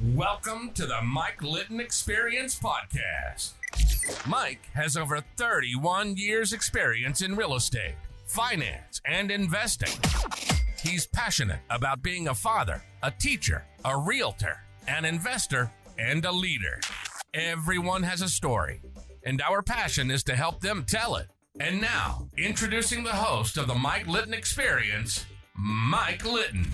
Welcome to the Mike Litton Experience Podcast. Mike has over 31 years experience in real estate, finance, and investing. He's passionate about being a father, a teacher, a realtor, an investor, and a leader. Everyone has a story, and our passion is to help them tell it. And now, introducing the host of the Mike Litton Experience, Mike Litton.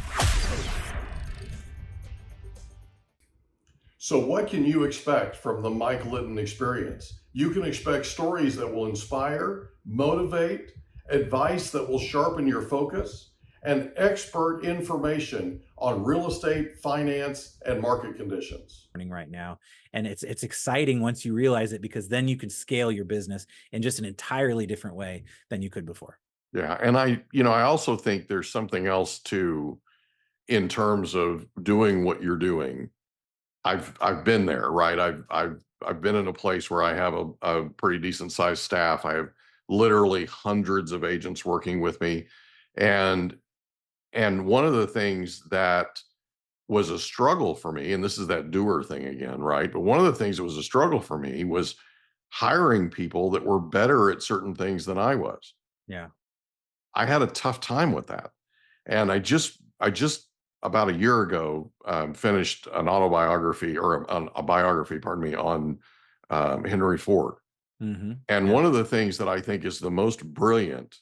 So what can you expect from the Mike Litton Experience? You can expect stories that will inspire, motivate, advice that will sharpen your focus, and expert information on real estate, finance, and market conditions. Right now. And it's exciting once you realize it, because then you can scale your business in just an entirely different way than you could before. Yeah. And I also think there's something else too, in terms of doing what you're doing. I've been there, right? I've been in a place where I have a pretty decent sized staff. I have literally hundreds of agents working with me. And one of the things that was a struggle for me, and this is that doer thing again, right? But one of the things that was a struggle for me was hiring people that were better at certain things than I was. Yeah. I had a tough time with that. And I just about a year ago, finished an autobiography or a biography, pardon me, on Henry Ford. Mm-hmm. And one of the things that I think is the most brilliant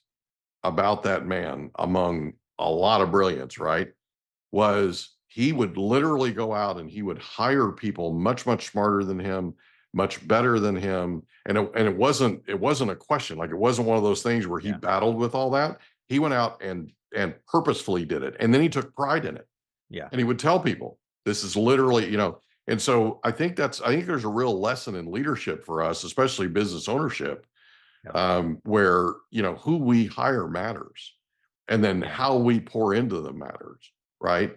about that man, among a lot of brilliance, right, was he would literally go out and he would hire people much, much smarter than him, much better than him. And it wasn't a question. Like, it wasn't one of those things where he battled with all that. He went out and purposefully did it. And then he took pride in it. Yeah. And he would tell people, this is literally, and so I think there's a real lesson in leadership for us, especially business ownership, where, who we hire matters, and then how we pour into them matters. Right.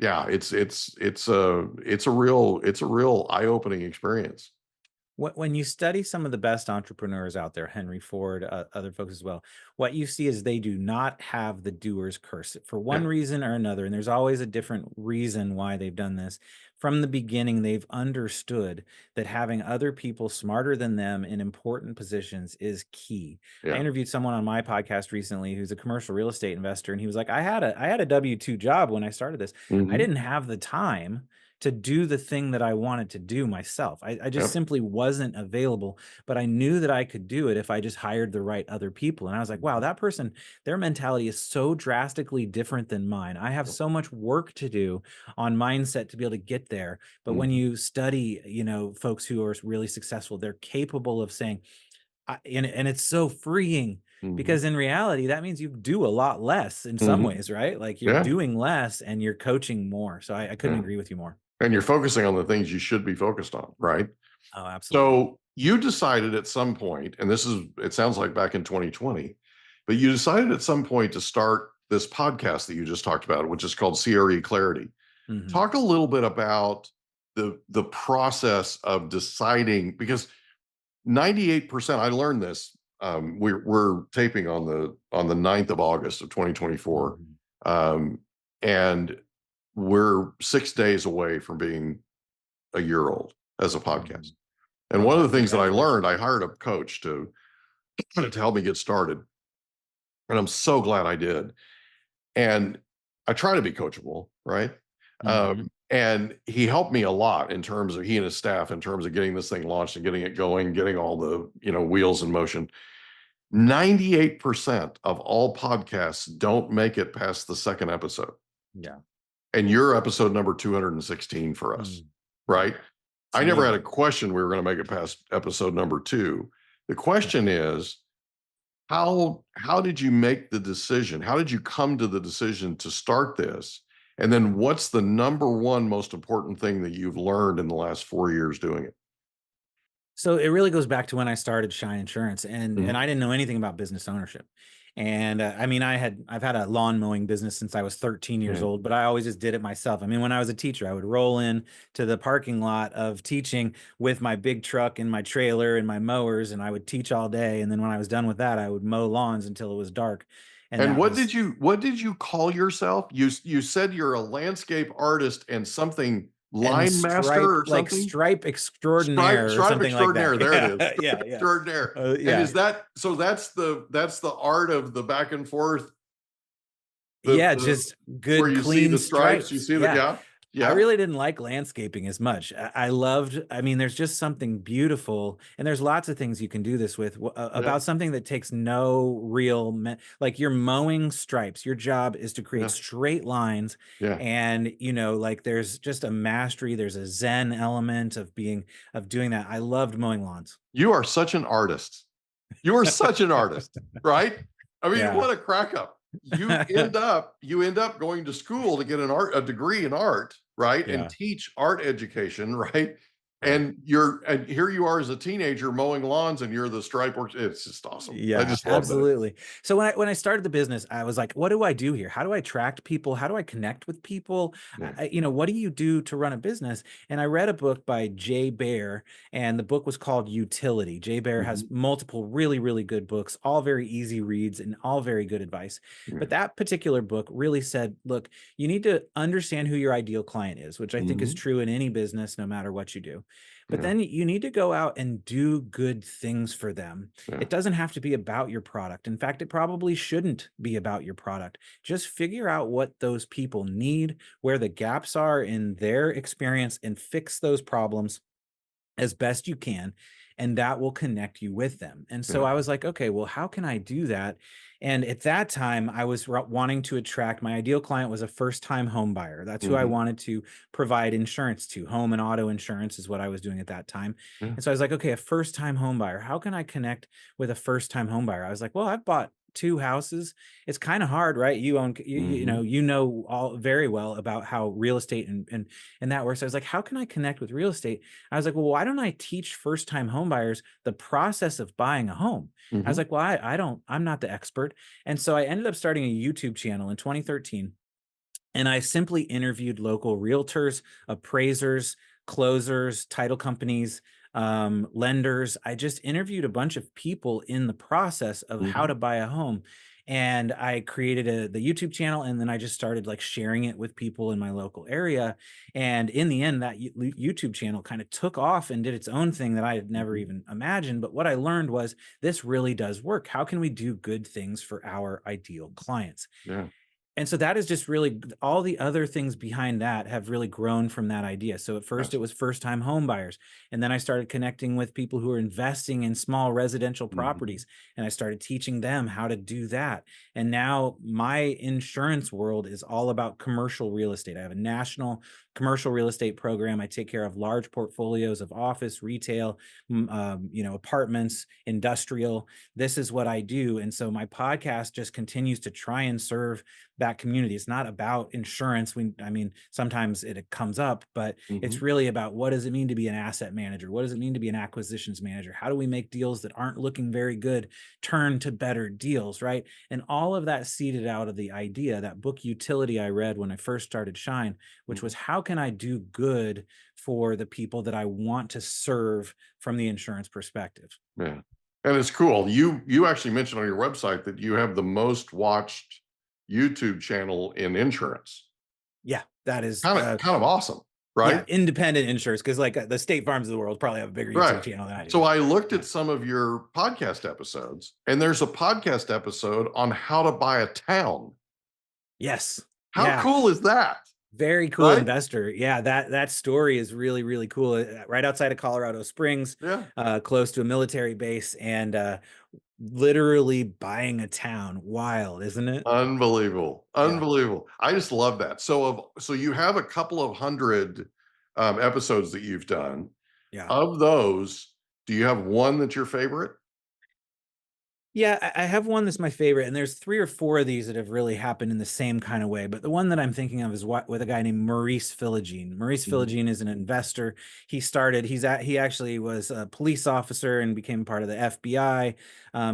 It's a real eye-opening experience. When you study some of the best entrepreneurs out there, Henry Ford, other folks as well, what you see is they do not have the doer's curse for one reason or another. And there's always a different reason why they've done this. From the beginning, they've understood that having other people smarter than them in important positions is key. I interviewed someone on my podcast recently who's a commercial real estate investor, and he was like, I had a W-2 job when I started this. I didn't have the time to do the thing that I wanted to do myself. I just simply wasn't available, but I knew that I could do it if I just hired the right other people. And I was like, wow, that person, their mentality is so drastically different than mine. I have so much work to do on mindset to be able to get there. But when you study, folks who are really successful, they're capable of saying, and it's so freeing. Because in reality, that means you do a lot less in some ways, right? Like you're doing less and you're coaching more. So I couldn't agree with you more. And you're focusing on the things you should be focused on, right? Oh, absolutely. So you decided at some point, and it sounds like back in 2020, but you decided at some point to start this podcast that you just talked about, which is called CRE Clarity. Talk a little bit about the process of deciding, because 98%, I learned this, we're taping on the 9th of August of 2024. And we're 6 days away from being a year old as a podcast. And one of the things that I learned, I hired a coach to help me get started. And I'm so glad I did. And I try to be coachable, right? And he helped me a lot in terms of, he and his staff, in terms of getting this thing launched and getting it going, getting all the, wheels in motion. 98% of all podcasts don't make it past the second episode. Yeah. And you're episode number 216 for us, right? I never had a question we were going to make it past episode number 2. The question is, how did you make the decision? How did you come to the decision to start this? And then what's the number one most important thing that you've learned in the last 4 years doing it? So it really goes back to when I started Shine Insurance, and I didn't know anything about business ownership. And I've had a lawn mowing business since I was 13 years old, but I always just did it myself. I mean, when I was a teacher, I would roll in to the parking lot of teaching with my big truck and my trailer and my mowers, and I would teach all day. And then when I was done with that, I would mow lawns until it was dark. And And that what was, did you call yourself? You said you're a landscape artist and something and line master or something? stripe extraordinaire or Stripe something like that. extraordinaire. There it is. Yeah, Stripe yeah, extraordinaire. And yeah. is that so? That's the art of the back and forth. Yeah, The just where good, you see clean the stripes. You stripes. see that? Yeah. Yeah, I yeah, really didn't like landscaping as much. I loved, I mean, there's just something beautiful, and there's lots of things you can do this with yeah, about something that takes no real, like you're mowing stripes. Your job is to create yeah, straight lines. yeah. And, like there's just a mastery, there's a Zen element of doing that. I loved mowing lawns. You are such an artist. You are such an artist, right? I mean, Yeah. what a crack up. You end up going to school to get a degree in art, right? And Yeah. teach art education, right? Yeah. And here you are as a teenager mowing lawns and you're the stripe work. It's just awesome. I Yeah, just love that. absolutely. So when I started the business, I was like, what do I do here? How do I attract people? How do I connect with people? Yeah. What do you do to run a business? And I read a book by Jay Baer, and the book was called Utility. Jay Baer has Mhm. multiple really, really good books, all very easy reads and all very good advice. Yeah. But that particular book really said, look, you need to understand who your ideal client is, which I think is Mhm. true in any business, no matter what you do. But Yeah. then you need to go out and do good things for them. Yeah. It doesn't have to be about your product. In fact, it probably shouldn't be about your product. Just figure out what those people need, where the gaps are in their experience, and fix those problems as best you can, and that will connect you with them. And so Yeah. I was like, okay, well, how can I do that? And at that time, I was wanting to attract, my ideal client was a first-time home buyer. That's who I Mhm. wanted to provide insurance to. Home and auto insurance is what I was doing at that time. Yeah. And so I was like, okay, a first-time home buyer, how can I connect with a first-time home buyer? I was like, well, I've bought two houses. It's kind of hard, right? You own, Mhm. you know all very well about how real estate and that works. I was like, how can I connect with real estate? I was like, well, why don't I teach first-time homebuyers the process of buying a home? I was Mhm. like, well, I'm not the expert. And so I ended up starting a YouTube channel in 2013. And I simply interviewed local realtors, appraisers, closers, title companies, lenders. I just interviewed a bunch of people in the process of how Mhm. to buy a home. And I created the YouTube channel, and then I just started like sharing it with people in my local area. And in the end, that YouTube channel kind of took off and did its own thing that I had never Mhm. even imagined. But what I learned was this really does work. How can we do good things for our ideal clients? Yeah. And so that is just really all the other things behind that have really grown from that idea. So at first it Yes. was first time home buyers. And then I started connecting with people who are investing in small residential Mhm. properties. And I started teaching them how to do that. And now my insurance world is all about commercial real estate. I have a national commercial real estate program. I take care of large portfolios of office, retail, apartments, industrial. This is what I do. And so my podcast just continues to try and serve that community. It's not about insurance. I mean, sometimes it comes up, but it's Mhm. really about what does it mean to be an asset manager? What does it mean to be an acquisitions manager? How do we make deals that aren't looking very good turn to better deals, right? And all of that seeded out of the idea, that book Utility I read when I first started Shine, which Mhm. was how can I do good for the people that I want to serve from the insurance perspective? Yeah. And it's cool. You actually mentioned on your website that you have the most watched YouTube channel in insurance. Yeah, that is Kind of awesome, yeah, right? independent insurers, because like the State Farms of the world probably have a bigger YouTube Right. channel than I do. So But I looked yeah, at some of your podcast episodes, and there's a podcast episode on how to buy a town. yes, How yeah, cool is that? very cool Right? investor. Yeah, that story is really really cool. Right outside of Colorado Springs, Yeah. close to a military base, and literally buying a town. Wild, isn't it? Unbelievable. Yeah, Unbelievable. I just love that. So you have a couple of hundred episodes that you've done. yeah. Of those, do you have one that's your favorite? Yeah, I have one that's my favorite, and there's three or four of these that have really happened in the same kind of way. But the one that I'm thinking of is with a guy named Maurice Philogene. Maurice Mhm. Philogene is an investor. He actually was a police officer and became part of the FBI.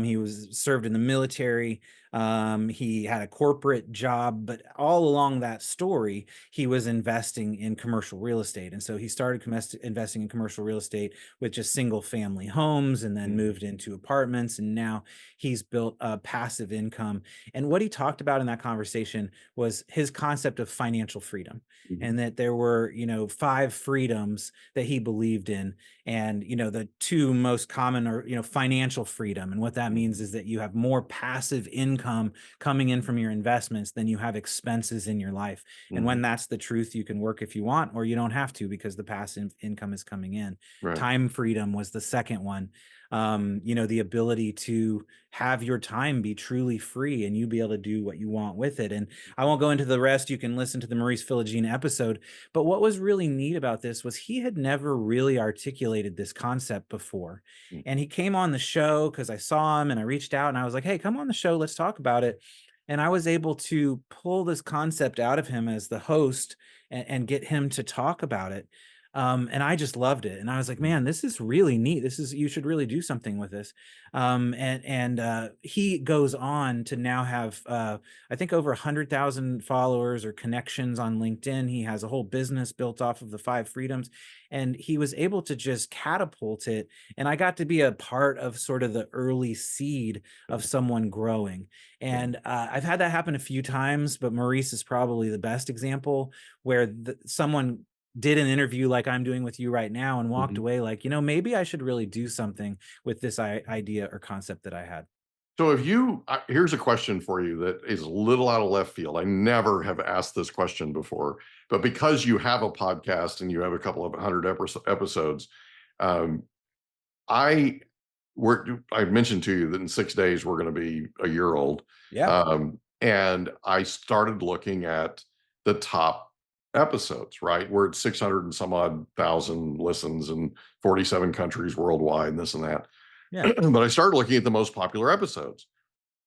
He was served in the military. He had a corporate job, but all along that story, he was investing in commercial real estate. And so he started investing in commercial real estate with just single family homes, and then moved into apartments. And now he's built a passive income. And what he talked about in that conversation was his concept of financial freedom, and that there were, 5 freedoms that he believed in. And, the 2 most common are, financial freedom. And what that means is that you have more passive income coming in from your investments than you have expenses in your life. And when that's the truth, you can work if you want, or you don't have to, because the passive income is coming in. Right. Time freedom was the second one. The ability to have your time be truly free and you be able to do what you want with it. And I won't go into the rest. You can listen to the Maurice Philogene episode. But what was really neat about this was he had never really articulated this concept before. And he came on the show because I saw him and I reached out and I was like, hey, come on the show. Let's talk about it. And I was able to pull this concept out of him as the host and get him to talk about it. And I just loved it. And I was like, man, this is really neat. You should really do something with this. He goes on to now have, I think, over 100,000 followers or connections on LinkedIn. He has a whole business built off of the 5 freedoms, and he was able to just catapult it. And I got to be a part of sort of the early seed of someone growing. And I've had that happen a few times, but Maurice is probably the best example, where someone did an interview like I'm doing with you right now and walked away like, maybe I should really do something with this idea or concept that I had. So here's a question for you that is a little out of left field. I never have asked this question before, but because you have a podcast and you have a couple of 100 episodes, I mentioned to you that in 6 days we're going to be a year old. Yeah. And I started looking at the top episodes, right? We're at 600 and some odd thousand listens in 47 countries worldwide and this and that. Yeah. But I started looking at the most popular episodes.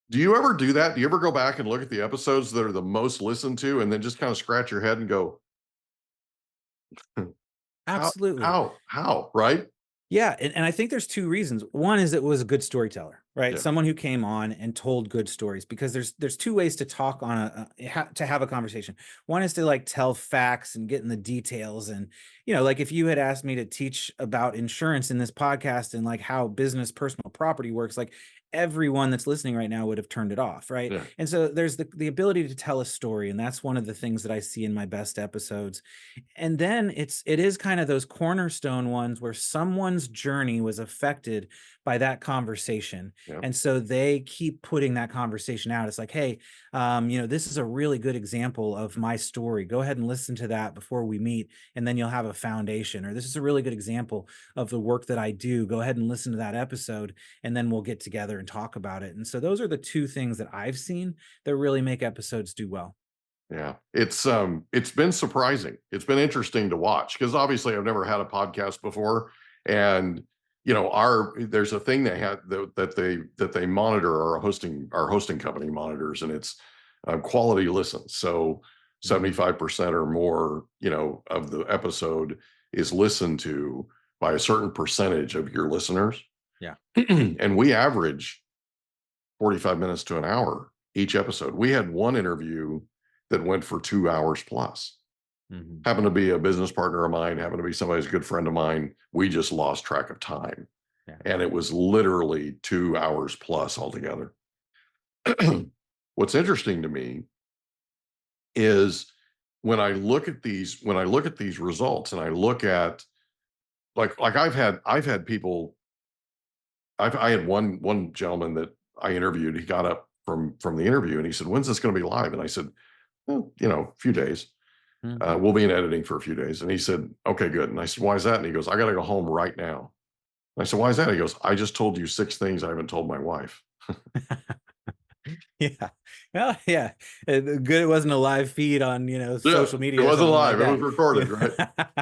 Do you ever do that? Do you ever go back and look at the episodes that are the most listened to and then just kind of scratch your head and go, Absolutely. How, right? Yeah. And I think there's 2 reasons. One is it was a good storyteller, right? Yeah. Someone who came on and told good stories, because there's 2 ways to talk on to have a conversation. One is to like tell facts and get in the details. And, like if you had asked me to teach about insurance in this podcast and like how business personal property works, like everyone that's listening right now would have turned it off, right? Yeah. And so there's the ability to tell a story. And that's one of the things that I see in my best episodes. And then it is kind of those cornerstone ones where someone's journey was affected by that conversation. Yeah. And so they keep putting that conversation out. It's like, hey, this is a really good example of my story. Go ahead and listen to that before we meet, and then you'll have a foundation. Or this is a really good example of the work that I do. Go ahead and listen to that episode, and then we'll get together and talk about it. And so those are the 2 things that I've seen that really make episodes do well. Yeah, it's been surprising. It's been interesting to watch because obviously I've never had a podcast before, and there's a thing they had that they monitor, our hosting company monitors, and it's quality listens. So 75% or more, of the episode is listened to by a certain percentage of your listeners. Yeah. And we average 45 minutes to an hour each episode. We had one interview that went for 2 hours plus. Happened to be a business partner of mine, happened to be somebody's good friend of mine. We just lost track of time. Yeah. And it was literally 2 hours plus altogether. What's interesting to me is when I look at these results, and I look at like I've had people, I had one gentleman that I interviewed. He got up from the interview and he said, "When's this going to be live?" And I said, "Well, a few days. We'll be in editing for a few days." And he said, "Okay, good." And I said, "Why is that?" And he goes, "I got to go home right now." And I said, "Why is that?" He goes, "I just told you 6 things I haven't told my wife." Yeah. Well, yeah. Good. It wasn't a live feed on, social media. It wasn't live. Like it was recorded, right?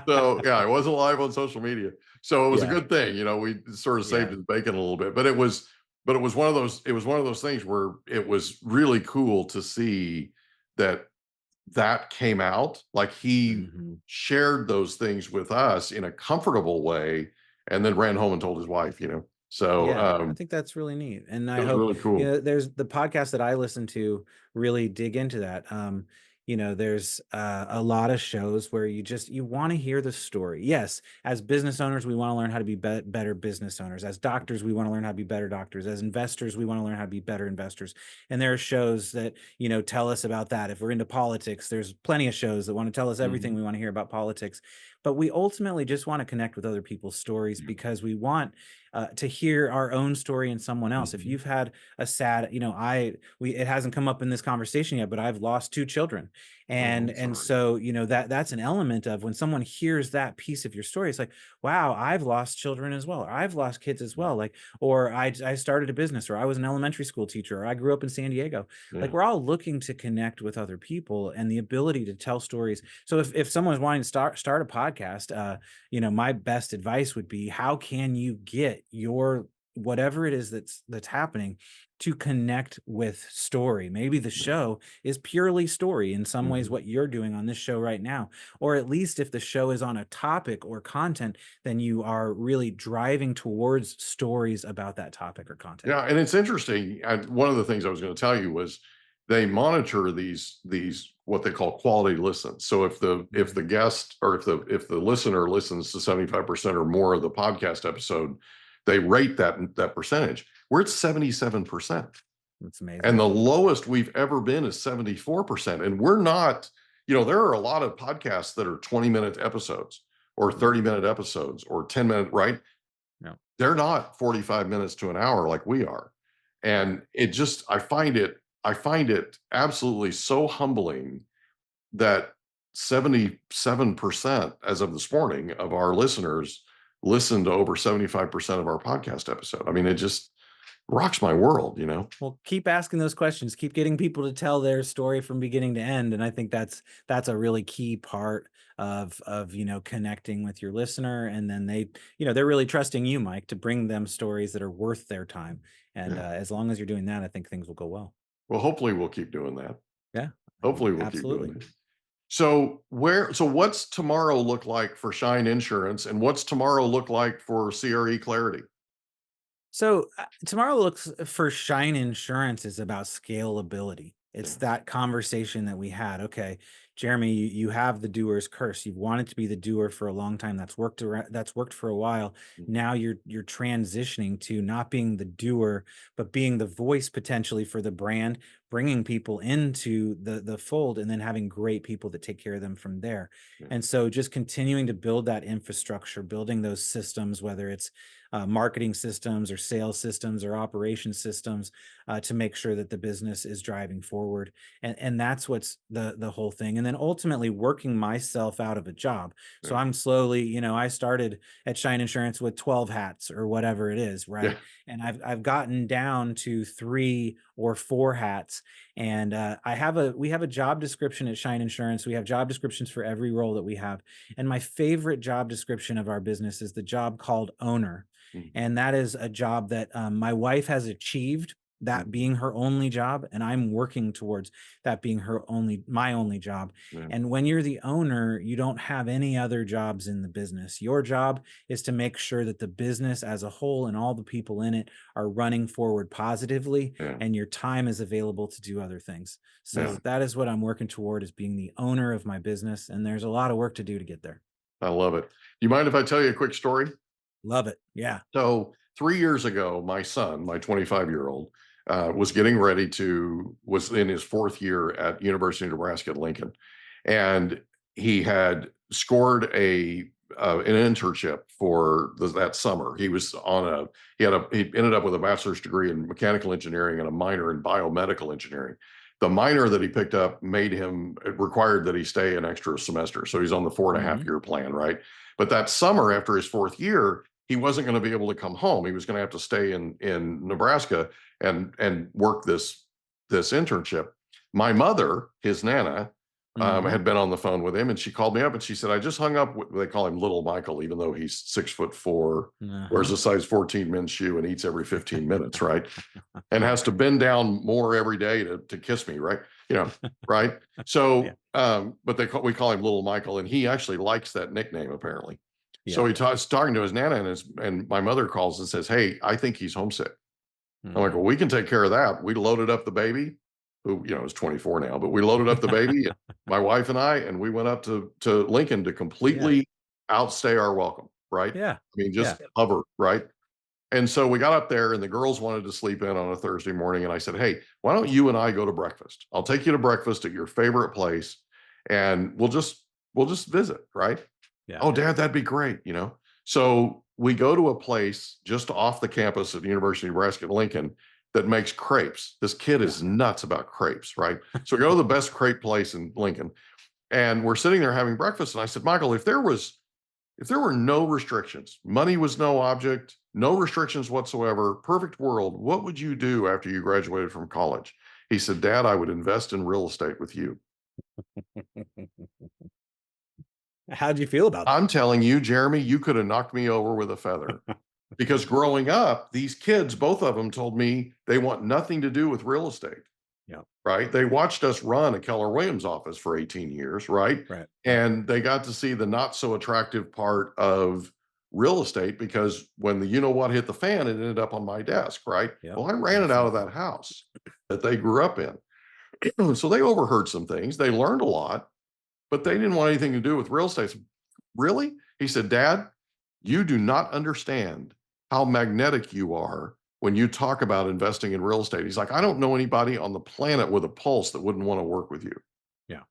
So yeah, it wasn't live on social media. So it was a good thing. We sort of saved his bacon a little bit, but it was one of those things where it was really cool to see that came out. Like he shared those things with us in a comfortable way and then ran home and told his wife, So Yeah, I think that's really neat. And it I was hope, really cool. there's the podcast that I listen to really dig into that. There's a lot of shows where you want to hear the story. Yes, as business owners, we want to learn how to be, better business owners. As doctors, we want to learn how to be better doctors. As investors, we want to learn how to be better investors. And there are shows that, tell us about that. If we're into politics, there's plenty of shows that want to tell us everything we want to hear about politics. But we ultimately just want to connect with other people's stories because we want to hear our own story in someone else. If you've had a sad, it hasn't come up in this conversation yet, but I've lost 2 children. And so, that's an element of when someone hears that piece of your story, it's like, wow, I've lost children as well, or I've lost kids as well. Like, or I started a business, or I was an elementary school teacher, or I grew up in San Diego. Like, we're all looking to connect with other people and the ability to tell stories. So if someone's wanting to start a podcast, my best advice would be, how can you get your whatever it is that's happening to connect with story? Maybe the show is purely story in some ways, what you're doing on this show right now, or at least if the show is on a topic or content, then you are really driving towards stories about that topic or content. Yeah, and it's interesting. One of the things I was going to tell you was they monitor these what they call quality listens. So if the guest, or if the listener listens to 75% or more of the podcast episode, they rate that percentage. We're at 77%. That's amazing. And the lowest we've ever been is 74%. And we're not, there are a lot of podcasts that are 20-minute episodes or 30-minute episodes or 10-minute, right? No. They're not 45 minutes to an hour like we are. And I find it absolutely so humbling that 77%, as of this morning, of our listeners listen to over 75% of our podcast episode. I mean, it just rocks my world, Well, keep asking those questions, keep getting people to tell their story from beginning to end. And I think that's a really key part of connecting with your listener. And then they're really trusting you, Mike, to bring them stories that are worth their time. And as long as you're doing that, I think things will go well. Well, hopefully we'll keep doing that. Yeah. Hopefully we'll absolutely. keep doing that. So what's tomorrow look like for Shine Insurance, and what's tomorrow look like for CRE Clarity? So tomorrow looks for Shine Insurance is about scalability. It's that conversation that we had. Okay, Jeremy, you have the doer's curse. You've wanted to be the doer for a long time. That's worked for a while. Now you're transitioning to not being the doer, but being the voice potentially for the brand, bringing people into the fold, and then having great people that take care of them from there. And so just continuing to build that infrastructure, building those systems, whether it's marketing systems or sales systems or operation systems, to make sure that the business is driving forward. And that's what's the whole thing. And then ultimately working myself out of a job. So I'm slowly, I started at Shine Insurance with 12 hats or whatever it is, right? And I've gotten down to 3 or 4 hats. And we have a job description at Shine Insurance. We have job descriptions for every role that we have. And my favorite job description of our business is the job called owner. And that is a job that my wife has achieved, that being her only job, and I'm working towards that being my only job. And when you're the owner, you don't have any other jobs in the business. Your job is to make sure that the business as a whole and all the people in it are running forward positively, and your time is available to do other things. So that is what I'm working toward, is being the owner of my business. And there's a lot of work to do to get there. I love it. You mind if I tell you a quick story? Love it. Yeah. So 3 years ago, my son, my 25-year-old, was in his 4th year at University of Nebraska at Lincoln, and he had scored an internship for that summer. He ended up with a bachelor's degree in mechanical engineering and a minor in biomedical engineering. The minor that he picked up required that he stay an extra semester. So he's on the 4.5-year plan, right? But that summer, after his 4th year, he wasn't going to be able to come home. He was going to have to stay in Nebraska and work this internship. My mother, his Nana, had been on the phone with him, and she called me up and she said, I just hung up they call him Little Michael, even though he's 6'4", wears a size 14 men's shoe and eats every 15 minutes, right? And has to bend down more every day to kiss me, right? Right? So, but we call him Little Michael, and he actually likes that nickname, apparently. So he was talking to his nana, and my mother calls and says, "Hey, I think he's homesick." I'm like, "Well, we can take care of that." We loaded up the baby, who, is 24 now, but we loaded up the baby, my wife and I, and we went up to Lincoln to completely outstay our welcome, right? Yeah. I mean, just hover, right? And so we got up there, and the girls wanted to sleep in on a Thursday morning. And I said, "Hey, why don't you and I go to breakfast? I'll take you to breakfast at your favorite place, and we'll just visit, right?" Yeah. "Oh, Dad, that'd be great." So we go to a place just off the campus at the University of Nebraska at Lincoln that makes crepes. This kid is nuts about crepes, right? So we go to the best crepe place in Lincoln, and we're sitting there having breakfast. And I said, "Michael, if there were no restrictions, money was no object, no restrictions whatsoever, perfect world, what would you do after you graduated from college?" He said, "Dad, I would invest in real estate with you." How'd you feel about that? I'm telling you, Jeremy, you could have knocked me over with a feather. Because growing up, these kids, both of them, told me they want nothing to do with real estate. Yeah. Right. They watched us run a Keller Williams office for 18 years. Right. Right. And they got to see the not so attractive part of real estate, because when the what hit the fan, it ended up on my desk. Right. Yep. Well, I ran it out of that house that they grew up in. So they overheard some things. They learned a lot, but they didn't want anything to do with real estate. So, really? He said, "Dad, you do not understand how magnetic you are when you talk about investing in real estate." He's like, "I don't know anybody on the planet with a pulse that wouldn't want to work with you." Yeah.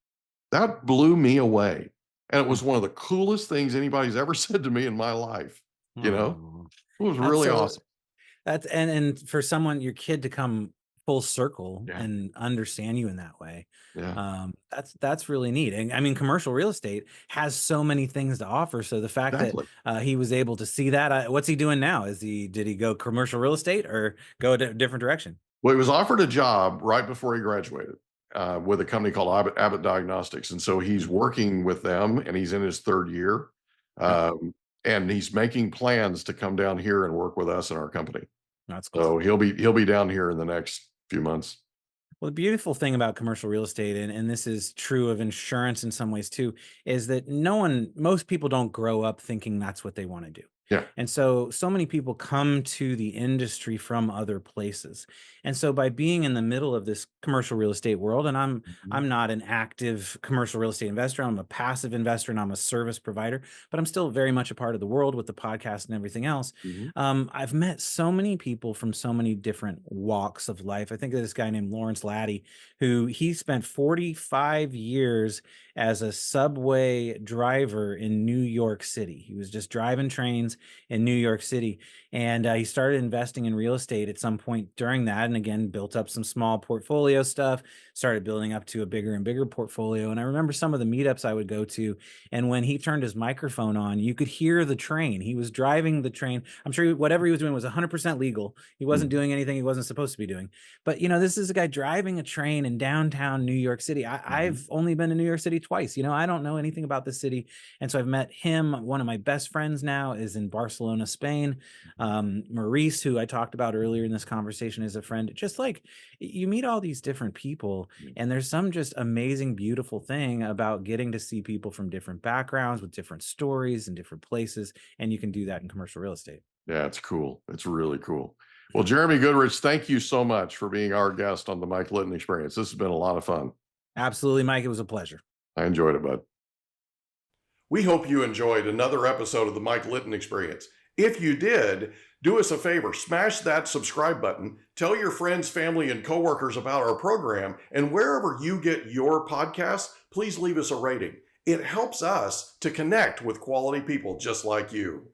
That blew me away. And it was one of the coolest things anybody's ever said to me in my life. It was really awesome. That's and for someone, your kid, to come full circle Yeah. and understand you in that way. Yeah. That's really neat. And I mean, commercial real estate has so many things to offer. So the fact that he was able to see that, what's he doing now? Did he go commercial real estate or go a different direction? Well, he was offered a job right before he graduated with a company called Abbott Diagnostics. And so he's working with them, and he's in his third year. And he's making plans to come down here and work with us in our company. That's cool. So he'll be down here in the next few months. Well, the beautiful thing about commercial real estate, and this is true of insurance in some ways too, is that most people don't grow up thinking that's what they want to do. Yeah. And so many people come to the industry from other places. And so by being in the middle of this commercial real estate world, and I'm not an active commercial real estate investor, I'm a passive investor and I'm a service provider, but I'm still very much a part of the world with the podcast and everything else. I've met so many people from so many different walks of life. I think of this guy named Lawrence Laddie, who he spent 45 years as a subway driver in New York City. He was just driving trains in New York City. And he started investing in real estate at some point during that. And again, built up some small portfolio stuff, started building up to a bigger and bigger portfolio. And I remember some of the meetups I would go to. And when he turned his microphone on, you could hear the train. He was driving the train. I'm sure whatever he was doing was 100% legal. He wasn't doing anything he wasn't supposed to be doing. But, this is a guy driving a train in downtown New York City. I've only been to New York City twice. I don't know anything about the city. And so I've met him. One of my best friends now is in Barcelona, Spain. Maurice, who I talked about earlier in this conversation, is a friend. Just like you meet all these different people, and there's some just amazing, beautiful thing about getting to see people from different backgrounds with different stories and different places. And you can do that in commercial real estate. Yeah, it's cool. It's really cool. Well, Jeremy Goodrich, thank you so much for being our guest on the Mike Litton Experience. This has been a lot of fun. Absolutely, Mike. It was a pleasure. I enjoyed it, bud. We hope you enjoyed another episode of the Mike Litton Experience. If you did, do us a favor, smash that subscribe button, tell your friends, family, and coworkers about our program, and wherever you get your podcasts, please leave us a rating. It helps us to connect with quality people just like you.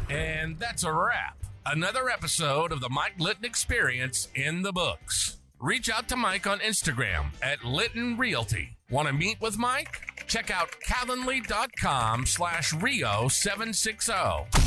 And that's a wrap. Another episode of the Mike Litton Experience in the books. Reach out to Mike on Instagram at Litton Realty. Want to meet with Mike? Check out calendly.com/Rio760.